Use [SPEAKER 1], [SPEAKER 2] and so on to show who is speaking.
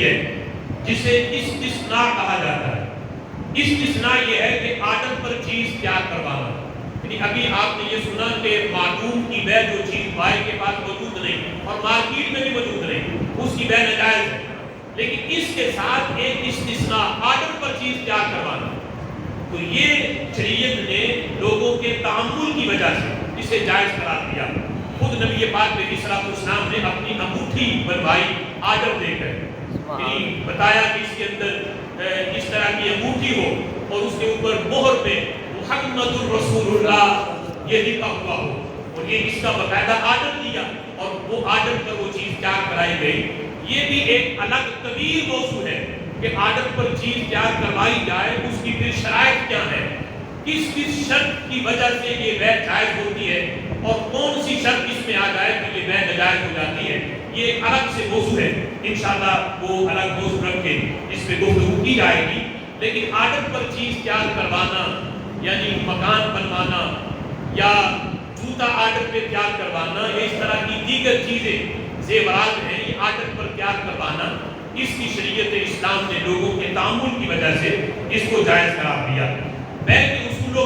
[SPEAKER 1] ہوئی ہے جسے استثناء کہا جاتا ہے۔ استثناء یہ ہے کہ عادت پر چیز تیار کروانا، یعنی ابھی آپ نے یہ سنا کہ معدوم کی بے جو چیز بھائی کے پاس موجود نہیں اور مارکیٹ میں بھی موجود نہیں، اس کی بے ناجائز ہے، لیکن اس کے ساتھ ایک استثناء عادت پر چیز تیار کروانا، تو یہ شریعت نے لوگوں کے تعامل کی وجہ سے اسے جائز قرار دیا۔ خود نبی پاک علیہ السلام نے اپنی انگوٹھی بنوائی عادت دے کر، یعنی بتایا کہ اس کے اندر اس طرح کی انگوٹھی ہو اور اس کے اوپر مہر پہ محمد الرسول اللہ یہ لکھا ہوا ہو، اور یہ اس کا باقاعدہ عادت دیا اور وہ عادت پر وہ چیز تیار کرائی گئی۔ یہ بھی ایک الگ طویل موضوع ہے کہ عادت پر چیز تیار کروائی جائے، اس کی پھر شرائط کیا ہے، کس کس شرط کی وجہ سے یہ بے جائز ہوتی ہے اور کون سی شرط اس میں آ جائے تو یہ بے ناجائز ہو جاتی ہے، یہ ایک الگ سے موضوع ہے، انشاءاللہ وہ الگ موضوع رکھ کے اس پہ گفتگو کی جائے گی۔ لیکن عادت پر چیز تیار کروانا یعنی مکان بنوانا یا جوتا عادت پہ تیار کروانا یا اس طرح کی دیگر چیزیں زیورات ہیں، یہ عادت پر تیار کروانا، اس کی شریعت اسلام نے لوگوں کے تعامل کی وجہ سے اس کو جائز قرار دیا۔ بے